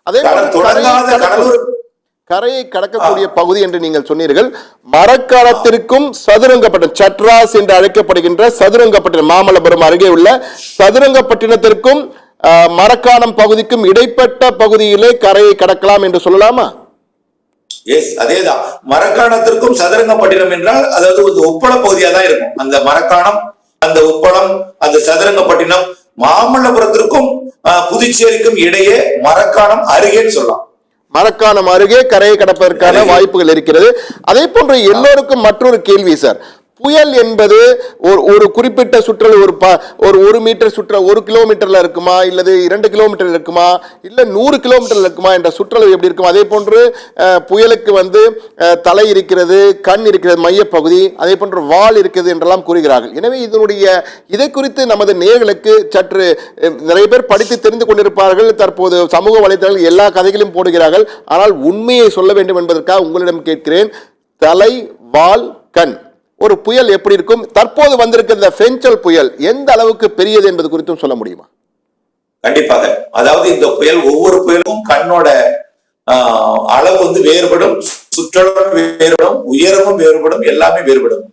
அதே கரையை கடக்கக்கூடிய பகுதி என்று நீங்கள் சொன்னீர்கள். மரக்காணத்திற்கும் சதுரங்கப்பட்டினம், சட்ராஸ் என்று அழைக்கப்படுகின்ற சதுரங்கப்பட்டினம், மாமல்லபுரம் அருகே உள்ள சதுரங்கப்பட்டினத்திற்கும் மரக்காணம் பகுதிக்கும் இடைப்பட்ட பகுதியிலே கரையை கடக்கலாம் என்று சொல்லலாமா? அதேதான். மரக்காணத்திற்கும் சதுரங்கப்பட்டினம் என்றால் அதாவது ஒரு உப்பள பகுதியா தான் இருக்கும். அந்த மரக்காணம், அந்த உப்பளம், அந்த சதுரங்கப்பட்டினம், மாமல்லபுரத்திற்கும் புதுச்சேரிக்கும் இடையே மரக்காணம் அருகேன்னு சொல்லலாம். மரக்காணம் அருகே கரையை கடப்பதற்கான வாய்ப்புகள் இருக்கிறது. அதே போன்று எல்லோருக்கும் மற்றொரு கேள்வி சார், புயல் என்பது ஒரு குறிப்பிட்ட சுற்றல் ஒரு 1 மீட்டர் சுற்ற 1 கிலோமீட்டர்ல இருக்குமா, இல்லது 2 கிலோமீட்டர் இருக்குமா, இல்ல 100 கிலோமீட்டர்ல இருக்குமா என்ற சுற்றளவு எப்படி இருக்கும்? அதே போன்று புயலுக்கு தலை இருக்கிறது, கண் இருக்கிறது, மையப்பகுதி, அதே போன்று வால் இருக்கிறது என்றெல்லாம் கூறுகிறார்கள். எனவே இதை குறித்து நமது நேயர்களுக்கு சற்று நிறைய பேர் படித்து தெரிந்து கொண்டிருப்பார்கள். தற்போது சமூக வலைதளங்கள் எல்லா கதைகளையும் போடுகிறார்கள். ஆனால் உண்மையை சொல்ல வேண்டும் என்பதற்காக உங்களிடம் கேட்கிறேன், தலை, வால், கண் ஒரு புயல் எப்படி இருக்கும்? தற்போது வந்திருக்கிற பெஞ்சல் புயல் எந்த அளவுக்கு பெரியது என்பது குறித்தும் சொல்ல முடியுமா? கண்டிப்பாக. அதாவது இந்த புயல் ஒவ்வொரு புயலும் கண்ணோட அளவு வேறுபடும், சுற்றளவும் வேறுபடும், உயரமும் வேறுபடும், எல்லாமே வேறுபடும்.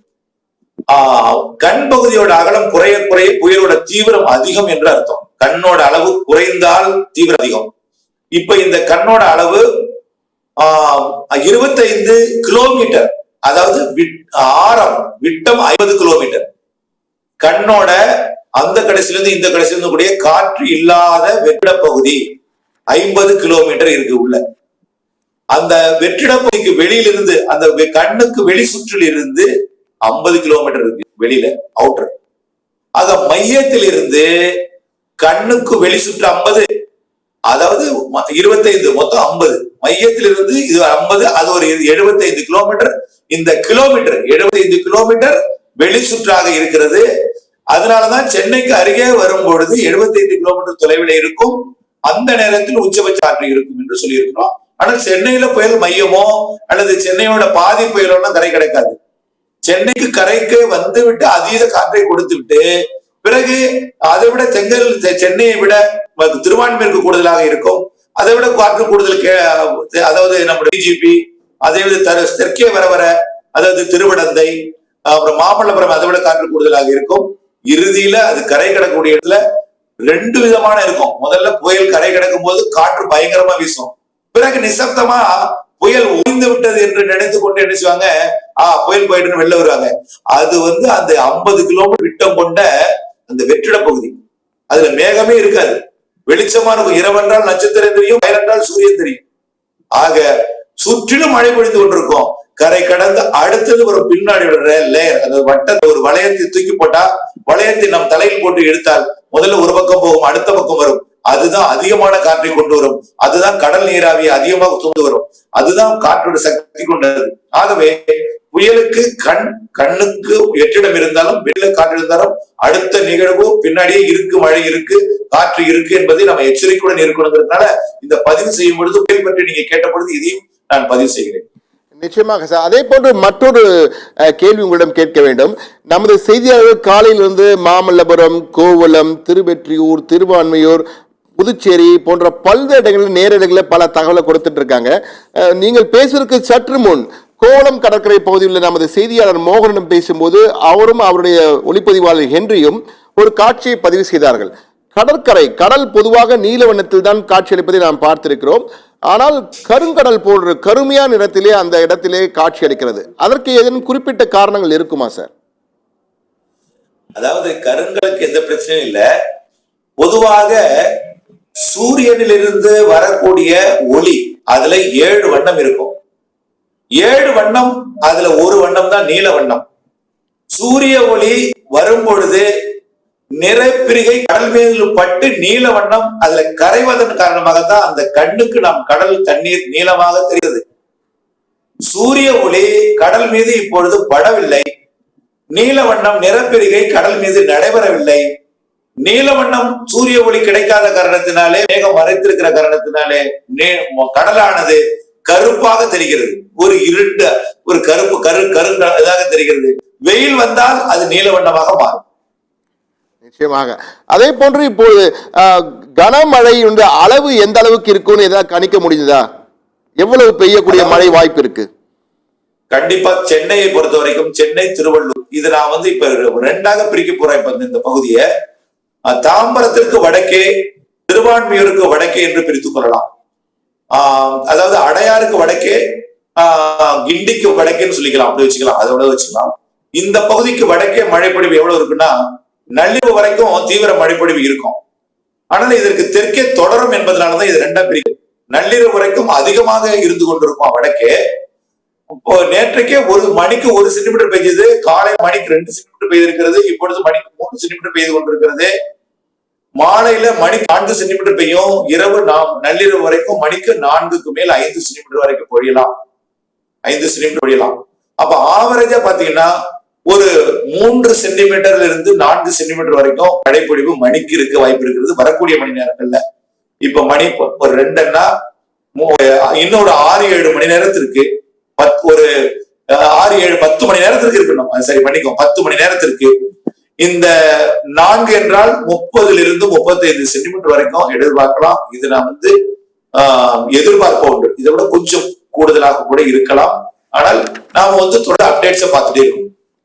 கண் பகுதியோட அகலம் குறைய குறைய புயலோட தீவிரம் அதிகம் என்று அர்த்தம். கண்ணோட அளவு குறைந்தால் தீவிரம் அதிகம். இப்ப இந்த கண்ணோட அளவு 25 கிலோமீட்டர், அதாவது ஆரம் விட்டம் 50 கிலோமீட்டர். கண்ணோட அந்த கடைசியிலிருந்து இந்த கடைசியிலிருந்து கூடிய காற்று இல்லாத வெற்றிட பகுதி 50 கிலோமீட்டர் இருக்கு உள்ள. அந்த வெற்றிட பகுதிக்கு வெளியிலிருந்து, அந்த கண்ணுக்கு வெளி சுற்றில் இருந்து 50 கிலோமீட்டர் இருக்கு வெளியில, அவுட்டர். ஆக மையத்திலிருந்து கண்ணுக்கு வெளி சுற்று 50, அதாவது 25, மொத்தம் 50. மையத்திலிருந்து இது 50, அது ஒரு 75 கிலோமீட்டர். இந்த கிலோமீட்டர் 75 கிலோமீட்டர் வெளி சுற்றாக இருக்கிறது. அதனாலதான் சென்னைக்கு அருகே வரும் பொழுது 75 கிலோமீட்டர் தொலைவில் இருக்கும். அந்த நேரத்தில் உச்சபட்ச காற்று இருக்கும் என்று சொல்லி இருக்கிறோம். ஆனால் சென்னையில புயல் மையமோ அல்லது சென்னையோட பாதி புயலோட கரை கிடைக்காது. சென்னைக்கு கரைக்கு வந்து விட்டு அதீத காற்றை கொடுத்து விட்டு பிறகு அதை விட சென்னையை விட திருவான்மையூருக்கு கூடுதலாக இருக்கும். அதை விட காற்று கூடுதல், அதாவது நம்முடைய டிஜிபி, அதே தெற்கே வர வர, அதாவது திருவிடந்தை, அப்புறம் மாமல்லபுரம், அதை விட காற்று கூடுதலாக இருக்கும். இறுதியில அது கரை கடக்கக்கூடிய இடத்துல 2 விதமான இருக்கும். முதல்ல புயல் கரை கடக்கும் போது காற்று பயங்கரமா வீசும். பிறகு நிசப்தமா புயல் ஓய்ந்து விட்டது என்று நினைத்து கொண்டு என்ன செய்வாங்க, புயல் போயிட்டு வெளில வருவாங்க. அது அந்த 50 கிலோமீட்டர் விட்டம் கொண்ட அந்த வெற்றிட பகுதி. அதுல மேகமே இருக்காது, வெளிச்சமா இருக்கும். இரவென்றால் நட்சத்திரம் தெரியும், பகலென்றால் சூரியன் தெரியும். ஆக சுற்றிலும் மழை பொழிந்து கொண்டிருக்கும். கரை கடந்து அடுத்தது ஒரு பின்னாடி லேயர், அந்த வட்டத்தை ஒரு வளையத்தை தூக்கி போட்டா, வளையத்தை நம் தலையில் போட்டு எடுத்தால் முதல்ல ஒரு பக்கம் போகும், அடுத்த பக்கம் வரும். அதுதான் அதிகமான காற்றை கொண்டு வரும். அதுதான் கடல் நீராவியை அதிகமாக தூண்டு வரும். அதுதான் காற்றோட சக்தி கொண்டது. ஆகவே புயலுக்கு கண்ணுக்கு வெற்றிடம் இருந்தாலும் வெளியில காற்று இருந்தாலும் அடுத்த நிகழ்வு பின்னாடியே இருக்கு, மழை இருக்கு, காற்று இருக்கு என்பதை நம்ம எச்சரிக்கையுடன் இருக்கணுங்கிறதுனால இந்த பதிவு செய்யும் பொழுது புயல் பற்றி நீங்க கேட்ட பொழுது இதையும் நான் பதிவு செய்கிறேன். நிச்சயமாக சார். அதே போன்று மற்றொரு கேள்வி உங்களிடம் கேட்க வேண்டும். நமது செய்தியாளர்கள் காலையிலிருந்து மாமல்லபுரம், கோவளம், திருவெற்றியூர், திருவான்மையூர், புதுச்சேரி போன்ற பல்வேறு இடங்களில் நேரடிகளில் பல தகவலை கொடுத்துட்டு இருக்காங்க. நீங்கள் பேசுவதற்கு சற்று முன் கோவளம் கடற்கரை பகுதியில் நமது செய்தியாளர் மோகனிடம் பேசும்போது அவரும் அவருடைய ஒளிப்பதிவாளர் ஹென்ரியும் ஒரு காட்சியை பதிவு செய்தார்கள். கடல் பொதுவாக நீல வண்ணத்தில் தான் காட்சியளிப்பதை நாம் பார்த்திருக்கிறோம். ஆனால் கருங்கடல் போன்ற கருமையான நிறத்திலே அந்த இடத்திலே காட்சி அளிக்கிறது. அதற்கு ஏதேனும் குறிப்பிட்ட காரணங்கள் இருக்குமா சார்? அதாவது கருங்கலுக்கு எந்த பிரச்சனையும் இல்லை. பொதுவாக சூரியனிலிருந்து வரக்கூடிய ஒளி அதுல 7 வண்ணம் இருக்கும். 7 வண்ணம், அதுல ஒரு வண்ணம் தான் நீல வண்ணம். சூரிய ஒளி வரும் பொழுது நிறைப்பிரிகை கடல் மீது பட்டு நீல வண்ணம் அதுல கரைவதன் காரணமாகத்தான் அந்த கண்ணுக்கு நாம் கடல் தண்ணீர் நீளமாக தெரிகிறது. சூரிய ஒளி கடல் மீது இப்பொழுது படவில்லை. நீல வண்ணம் நிறப்பிரிகை கடல் மீது நடைபெறவில்லை. நீல வண்ணம் சூரிய ஒளி கிடைக்காத காரணத்தினாலே, மேகம் மறைத்திருக்கிற காரணத்தினாலே கடலானது கருப்பாக தெரிகிறது. ஒரு இருண்ட ஒரு கருப்பு கருங்கதாக தெரிகிறது. வெயில் வந்தால் அது நீல வண்ணமாக மாறும். நிச்சயமாக. அதே போன்று இப்போது கனமழையுடைய அளவு எந்த அளவுக்கு இருக்கும்னு ஏதாவது கணிக்க முடியுதா? எவ்வளவு பெய்யக்கூடிய மழை வாய்ப்பு இருக்கு? கண்டிப்பா சென்னையை பொறுத்த வரைக்கும் சென்னை, திருவள்ளூர் இது நான் இப்ப ரெண்டாக பிரிக்க போறேன். இப்ப இந்த பகுதியை தாம்பரத்திற்கு வடக்கே, திருவான்மியூருக்கு வடக்கே என்று பிரித்துக் கொள்ளலாம். அதாவது அடையாருக்கு வடக்கே, கிண்டிக்கு வடக்கேன்னு சொல்லிக்கலாம், அப்படி வச்சுக்கலாம், அதோட வச்சுக்கலாம். இந்த பகுதிக்கு வடக்கே மழைப்பொழிவு எவ்வளவு இருக்குன்னா நள்ளிரவு வரைக்கும் தீவிர மழைப்பொழிவு இருக்கும். ஆனால் இதற்கு தெற்கே தொடரும் என்பதனாலதான் இது ரெண்டா பிரிக்கும். நள்ளிரவு வரைக்கும் அதிகமாக இருந்து கொண்டிருக்கும் வடக்கே. இப்போ நேற்றைக்கே ஒரு மணிக்கு 1 சென்டிமீட்டர் பெய்யுது, காலை மணிக்கு 2 சென்டிமீட்டர் பெய்திருக்கிறது, இப்பொழுது மணிக்கு 3 சென்டிமீட்டர் பெய்து கொண்டிருக்கிறது. மாலையில மணிக்கு 4 சென்டிமீட்டர் பெய்யும், இரவு நள்ளிரவு வரைக்கும் மணிக்கு 4க்கு மேல் 5 சென்டிமீட்டர் வரைக்கும் பொழியலாம், 5 சென்டிமீட்டர் பொழியலாம். அப்ப ஆவரேஜா பாத்தீங்கன்னா ஒரு 3 சென்டிமீட்டர்ல இருந்து 4 சென்டிமீட்டர் வரைக்கும் மழைப்பொழிவு மணிக்கு இருக்க வாய்ப்பு இருக்கிறது வரக்கூடிய மணி நேரங்கள்ல. இப்ப மணி ஒரு 2ன்னா இன்னும் ஒரு 6-7 மணி நேரத்திற்கு ஒரு 6-7 10 மணி நேரத்திற்கு இருக்கணும். சரி பண்ணிக்கோ, 10 மணி நேரத்திற்கு இந்த 4 என்றால் 30 to 35 சென்டிமீட்டர் வரைக்கும் எதிர்பார்க்கலாம். இது நான் எதிர்பார்ப்ப உண்டு. இதை விட கொஞ்சம் கூடுதலாக கூட இருக்கலாம். ஆனால் நாம தொடர் அப்டேட்ஸை பார்த்துட்டே இருக்கோம்.